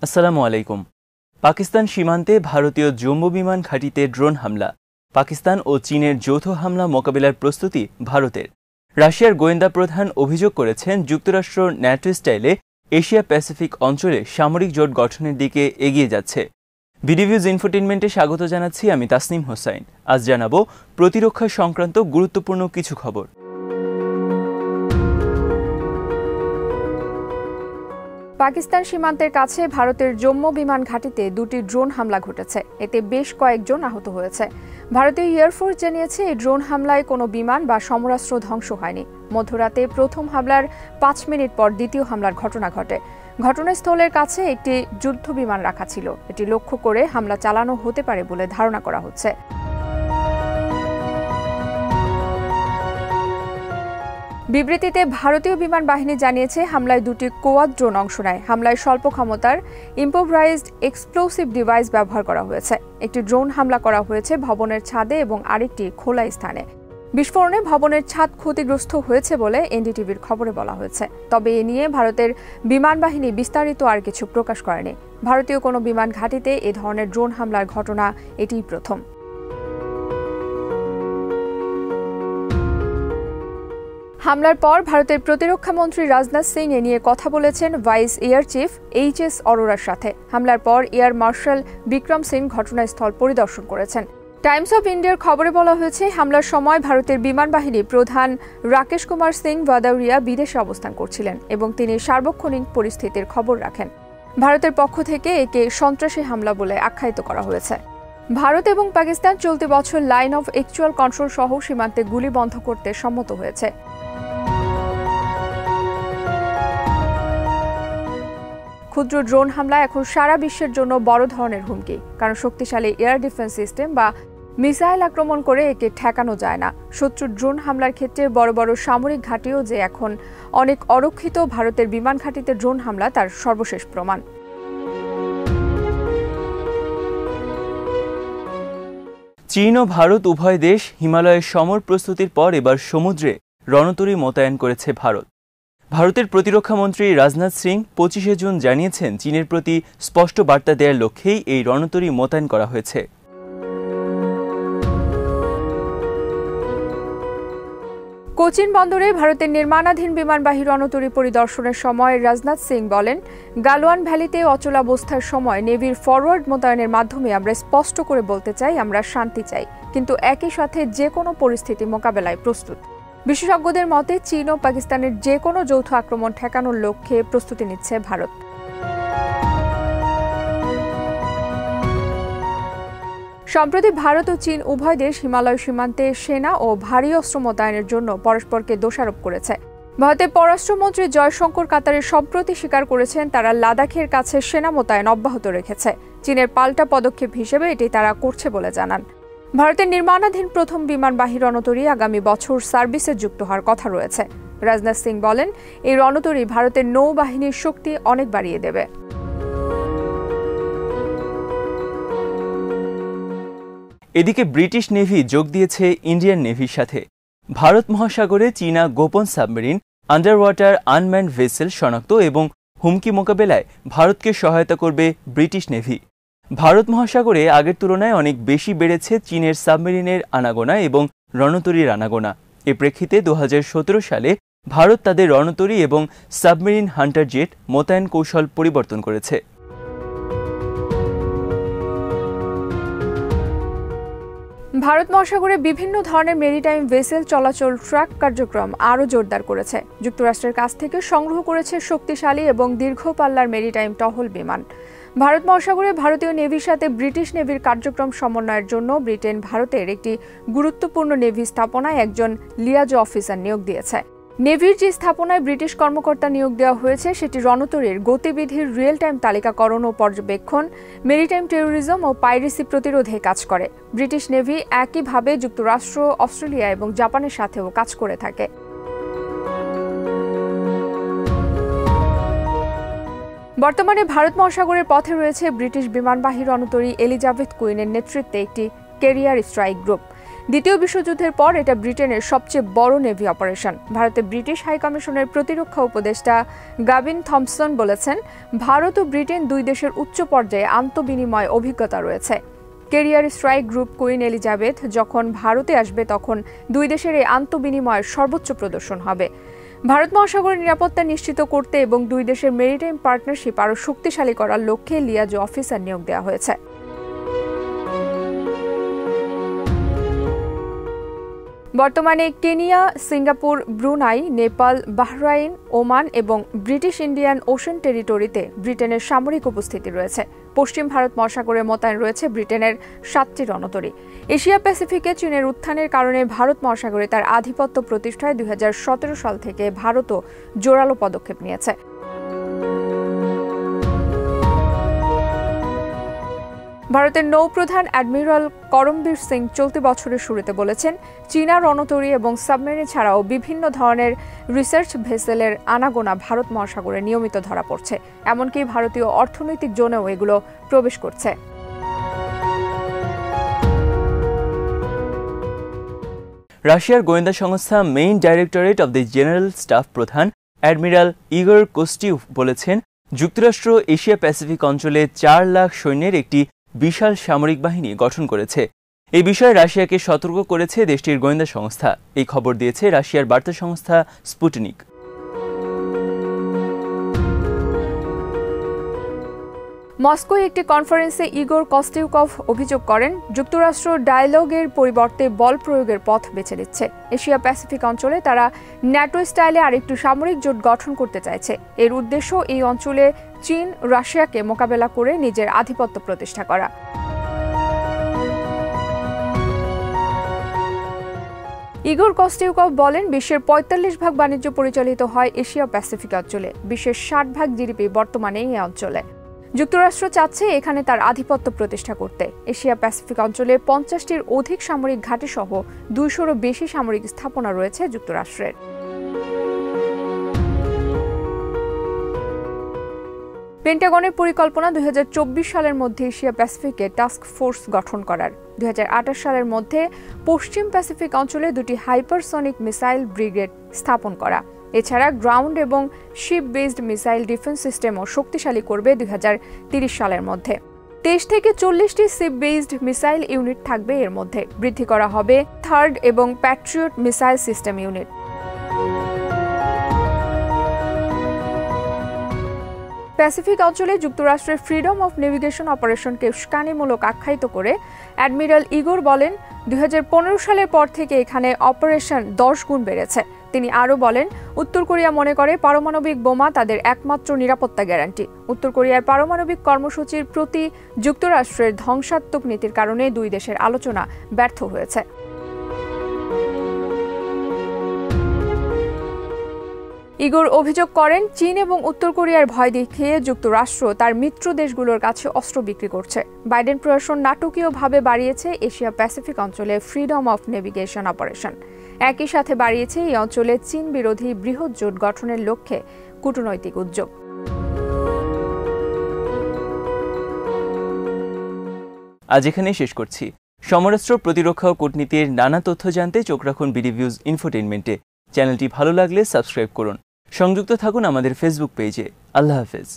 আসসালামু আলাইকুম। পাকিস্তান সীমান্তে ভারতীয় জম্মু বিমান ঘাঁটিতে ড্রোন হামলা। পাকিস্তান ও চীনের যৌথ হামলা মোকাবিলার প্রস্তুতি ভারতের। রাশিয়ার গোয়েন্দা প্রধান অভিযোগ করেছেন যুক্তরাষ্ট্র ন্যাটো স্টাইলে এশিয়া প্যাসিফিক অঞ্চলে সামরিক জোট গঠনের দিকে এগিয়ে যাচ্ছে। বিডিভিউজ ইনফোটেইনমেন্টে স্বাগত জানাচ্ছি আমি তাসনিম হোসাইন। আজ জানাবো প্রতিরক্ষা সংক্রান্ত গুরুত্বপূর্ণ কিছু খবর। পাকিস্তান সীমান্তের কাছে ভারতের জম্মু বিমান ঘাঁটিতে দুটি ড্রোন হামলা ঘটেছে। এতে বেশ কয়েকজন আহত হয়েছে। ভারতীয় এয়ারফোর্স জানিয়েছে এই ড্রোন হামলায় কোনো বিমান বা সমরাস্ত্র ধ্বংস হয়নি। মধ্যরাতে প্রথম হামলার 5 মিনিট পর দ্বিতীয় হামলার ঘটনা ঘটে। ঘটনাস্থলের কাছে একটি যুদ্ধ বিমান রাখা ছিল। এটি লক্ষ্য করে হামলা চালানো হতে পারে বলে ধারণা করা হচ্ছে। বিবৃতিতে ভারতীয় বিমান বাহিনী জানিয়েছে হামলায় দুটি কোয়াড ড্রোন অংশ নেয়। হামলায় স্বল্প ক্ষমতার ইম্প্রোভাইজড এক্সপ্লোসিভ ডিভাইস ব্যবহার করা হয়েছে। একটি ড্রোন হামলা করা হয়েছে ভবনের ছাদে এবং আরেকটি খোলা স্থানে। বিস্ফোরণে ভবনের ছাদ ক্ষতিগ্রস্ত হয়েছে বলে এনডিটিভির খবরে বলা হয়েছে। তবে এ নিয়ে ভারতের বিমান বাহিনী বিস্তারিত আর কিছু প্রকাশ করেনি। ভারতীয় কোনো বিমান ঘাঁটিতে এ ধরনের ড্রোন হামলার ঘটনা এটিই প্রথম। হামলার পর ভারতের প্রতিরক্ষা মন্ত্রী রাজনাথ সিং এ নিয়ে কথা বলেছেন ভাইস এয়ার চিফ এইচ.এস. অরোরার সাথে। হামলার পর এয়ার মার্শাল বিক্রম সিং ঘটনাস্থল পরিদর্শন করেছেন। টাইমস অফ ইন্ডিয়ার খবরে বলা হয়েছে হামলার সময় ভারতের বিমান বাহিনী প্রধান রাকেশ কুমার সিং ভাদাউরিয়া বিদেশে অবস্থান করছিলেন এবং তিনি সার্বক্ষণিক পরিস্থিতির খবর রাখেন। ভারতের পক্ষ থেকে একে সন্ত্রাসী হামলা বলে আখ্যায়িত করা হয়েছে। ভারত এবং পাকিস্তান চলতি বছর লাইন অফ অ্যাকচুয়াল কন্ট্রোল সহ সীমান্তে গুলি বন্ধ করতে সম্মত হয়েছে। ক্ষুদ্র ড্রোন হামলা এখন সারা বিশ্বের জন্য বড় ধরনের হুমকি, কারণ শক্তিশালী এয়ার ডিফেন্স সিস্টেম বা মিসাইল আক্রমণ করে একে ঠেকানো যায় না। শত্রুর ড্রোন হামলার ক্ষেত্রে বড় বড় সামরিক ঘাঁটিও যে এখন অনেক অরক্ষিত, ভারতের বিমান ঘাঁটিতে ড্রোন হামলা তার সর্বশেষ প্রমাণ। চীন ও ভারত উভয় দেশ হিমালয়ের সমর প্রস্তুতির পর এবার সমুদ্রে রণতরী মোতায়েন করেছে ভারত। ভারতের প্রতিরক্ষা মন্ত্রী রাজনাথ সিং 25 জুন জানিয়েছেন চীনের প্রতি স্পষ্ট বার্তা দেওয়ার লক্ষ্যেই এই রণতরী মোতায়েন করা হয়েছে। কোচিন বন্দরে ভারতের নির্মাণাধীন বিমানবাহী রণতরী পরিদর্শনের সময় রাজনাথ সিং বলেন, গালওয়ান ভ্যালিতে অচলাবস্থার সময় নেভির ফরওয়ার্ড মোতায়েনের মাধ্যমে আমরা স্পষ্ট করে বলতে চাই আমরা শান্তি চাই, কিন্তু একই সাথে যে কোনো পরিস্থিতি মোকাবেলায় প্রস্তুত। বিশেষজ্ঞদের মতে চীন ও পাকিস্তানের যে কোনো যৌথ আক্রমণ ঠেকানোর লক্ষ্যে প্রস্তুতি নিচ্ছে ভারত। সম্প্রতি ভারত ও চীন উভয় দেশ হিমালয় সীমান্তে সেনা ও ভারী অস্ত্র মোতায়েনের জন্য পরস্পরকে দোষারোপ করেছে। ভারতের পররাষ্ট্রমন্ত্রী জয়শঙ্কর কাতারে সম্প্রতি স্বীকার করেছেন তারা লাদাখের কাছে সেনা মোতায়েন অব্যাহত রেখেছে। চীনের পাল্টা পদক্ষেপ হিসেবে এটি তারা করছে বলে জানান। ভারতের নির্মাণাধীন প্রথম বিমানবাহী রণতরী আগামী বছর সার্ভিসে যুক্ত হওয়ার কথা রয়েছে। রাজনাথ সিং বলেন, এই রণতরী ভারতের নৌবাহিনীর শক্তি অনেক বাড়িয়ে দেবে। এদিকে ব্রিটিশ নেভি যোগ দিয়েছে ইন্ডিয়ান নেভির সাথে। ভারত মহাসাগরে চীনা গোপন submarine, under water unmanned vessel শনাক্ত এবং হুমকি মোকাবেলায় ভারতকে সহায়তা করবে ব্রিটিশ নেভি। ভারত মহাসাগরে আগের তুলনায় অনেক বেশি বেড়েছে চীনের সাবমেরিনের আনাগোনা এবং রণতরীর আনাগোনা। এ প্রেক্ষিতে 2017 সালে ভারত তাদের রণতরী এবং সাবমেরিন হান্টার জেট মোতায়েন কৌশল পরিবর্তন করেছে। ভারত মহাসাগরে বিভিন্ন ধরনের মেরিটাইম ভেসেল চলাচল ট্রাক কার্যক্রম আরও জোরদার করেছে। যুক্তরাষ্ট্রের কাছ থেকে সংগ্রহ করেছে শক্তিশালী এবং দীর্ঘ পাল্লার মেরিটাইম টহল বিমান। ভারত মহাসাগরে ভারতীয় নেভির সাথে ব্রিটিশ নেভির কার্যক্রম সমন্বয়ের জন্য ব্রিটেন ভারতের একটি গুরুত্বপূর্ণ নেভি স্থাপনায় একজন লিয়াজো অফিসার নিয়োগ দিয়েছে। নেভির যে স্থাপনায় ব্রিটিশ কর্মকর্তা নিয়োগ দেওয়া হয়েছে সেটি রণতরীর গতিবিধির রিয়েল টাইম তালিকাকরণ ও পর্যবেক্ষণ, মেরিটাইম টেরোরিজম ও পাইরেসি প্রতিরোধে কাজ করে। ব্রিটিশ নেভি একইভাবে যুক্তরাষ্ট্র, অস্ট্রেলিয়া এবং জাপানের সাথেও কাজ করে থাকে। বর্তমানে ভারত মহাসাগরের পথে রয়েছে ব্রিটিশ বিমানবাহী রণতরী এলিজাবেথ কুইনের নেতৃত্বে একটি ক্যারিয়ার স্ট্রাইক গ্রুপ। দ্বিতীয় বিশ্বযুদ্ধের পর এটা ব্রিটেনের সবচেয়ে বড় নেভি অপারেশন। ভারতে ব্রিটিশ হাই কমিশনের প্রতিরক্ষা উপদেষ্টা গাভিন থমসন বলেছেন, ভারত ও ব্রিটেন দুই দেশের উচ্চ পর্যায়ে আন্তঃবিনিময় অভিজ্ঞতা রয়েছে। Career strike group queen Elizabeth যখন ভারতে আসবে তখন দুই দেশের এই আন্তঃবিনিময়ের সর্বোচ্চ প্রদর্শন হবে। ভারত মহাসাগরের নিরাপত্তা নিশ্চিত করতে এবং দুই দেশের মেরিটাইম পার্টনারশিপ আরও শক্তিশালী করার লক্ষ্যে লিয়াজো অফিসার নিয়োগ দেওয়া হয়েছে। বর্তমানে Kenya, Singapore, Brunei, Nepal, Bahrain, Oman এবং ব্রিটিশ ইন্ডিয়ান ওশেন টেরিটরিতে ব্রিটেনের সামরিক উপস্থিতি রয়েছে। পশ্চিম ভারত মহাসাগরে মোতায়েন রয়েছে ব্রিটেনের 7টি রণতরী। এশিয়া প্যাসিফিকে চীনের উত্থানের কারণে ভারত মহাসাগরে তার আধিপত্য প্রতিষ্ঠায় 2017 সাল থেকে ভারতও জোরালো পদক্ষেপ নিয়েছে। ভারতের নৌপ্রধান অ্যাডমিরাল করমবীর সিং চলতি বছরের শুরুতে বলেছেন, চীনা রণতরী এবং সাবমেরিন ছাড়াও বিভিন্ন ধরনের রিসার্চ ভেসেলের আনাগোনা ভারত মহাসাগরে নিয়মিত ধরা পড়ছে। এমনকি ভারতীয় অর্থনৈতিক জোনেও এগুলো প্রবেশ করছে। রাশিয়ার গোয়েন্দা সংস্থা main directorate of the general staff প্রধান অ্যাডমিরাল ইগর কোস্টিভ বলেছেন, যুক্তরাষ্ট্র এশিয়া প্যাসিফিক অঞ্চলে 4 লাখ সৈন্যের একটি বিশাল সামরিক বাহিনী গঠন করেছে। এই বিষয়ে রাশিয়াকে সতর্ক করেছে দেশটির গোয়েন্দা সংস্থা। এই খবর দিয়েছে রাশিয়ার বার্তা সংস্থা স্পুটনিক। মস্কোয় একটি কনফারেন্সে ইগোর কস্টিউকভ অভিযোগ করেন, যুক্তরাষ্ট্র ডায়ালগের পরিবর্তে বল প্রয়োগের পথ বেছে নিচ্ছে। এশিয়া প্যাসিফিক অঞ্চলে তারা ন্যাটো স্টাইলে আরেকটু সামরিক জোট গঠন করতে চাইছে। এর উদ্দেশ্য এই অঞ্চলে চীন, রাশিয়াকে মোকাবেলা করে নিজের আধিপত্য প্রতিষ্ঠা করা। ইগোর কস্টিউকভ বলেন, বিশ্বের 45% বাণিজ্য পরিচালিত হয় এশিয়া প্যাসিফিক অঞ্চলে। বিশ্বের 60% জিডিপি বর্তমানে এই অঞ্চলে। যুক্তরাষ্ট্র চাচ্ছে এখানে তার আধিপত্য প্রতিষ্ঠা করতে। এশিয়া প্যাসিফিক অঞ্চলে 50টির অধিক সামরিক ঘাঁটি সহ 200-রও বেশি সামরিক স্থাপনা রয়েছে যুক্তরাষ্ট্রের। পেন্টাগনের পরিকল্পনা 2024 সালের মধ্যে এশিয়া প্যাসিফিকে টাস্ক ফোর্স গঠন করার। 2028 সালের মধ্যে পশ্চিম প্যাসিফিক অঞ্চলে 2টি হাইপারসনিক মিসাইল ব্রিগেড স্থাপন করা। এছাড়া গ্রাউন্ড এবং শিপ বেসড মিসাইল ডিফেন্স সিস্টেমও শক্তিশালী করবে 2030 সালের মধ্যে। 23 থেকে 40টি শিপ বেসড মিসাইল ইউনিট থাকবে এর মধ্যে। বৃদ্ধি করা হবে থার্ড এবং Patriot missile system unit. Pacific অঞ্চলে যুক্তরাষ্ট্রের ফ্রিডম অফ নেভিগেশন অপারেশনকে উস্কানিমূলক আখ্যায়িত করে অ্যাডমিরাল ইগোর বলেন, 2015 সালের পর থেকে এখানে অপারেশন 10 গুণ বেড়েছে। তিনি আরও বলেন, উত্তর কোরিয়া মনে করে পারমাণবিক বোমা তাদের একমাত্র নিরাপত্তা গ্যারান্টি। উত্তর কোরিয়ার পারমাণবিক কর্মসূচির প্রতি যুক্তরাষ্ট্রের ধ্বংসাত্মক নীতির কারণে দুই দেশের আলোচনা ব্যর্থ হয়েছে। ইগোর অভিযোগ করেন, চীন এবং উত্তর কোরিয়ার ভয় দেখিয়ে যুক্তরাষ্ট্র তার মিত্র দেশগুলোর কাছে অস্ত্র বিক্রি করছে। বাইডেন প্রশাসন নাটকীয়ভাবে বাড়িয়েছে এশিয়া প্যাসিফিক অঞ্চলে ফ্রিডম অফ নেভিগেশন অপারেশন। একই সাথে বাড়িয়েছে এই অঞ্চলে চীন বিরোধী বৃহৎ জোট গঠনের লক্ষ্যে কূটনৈতিক উদ্যোগ। আজ এখানেই শেষ করছি। সমরাস্ত্র, প্রতিরক্ষা ও কূটনীতির নানা তথ্য জানতে চোখ রাখুন বিডিভিউজ ইনফোটেইনমেন্টে। চ্যানেলটি ভালো লাগলে সাবস্ক্রাইব করুন। সংযুক্ত থাকুন আমাদের ফেসবুক পেজে। আল্লাহ হাফেজ।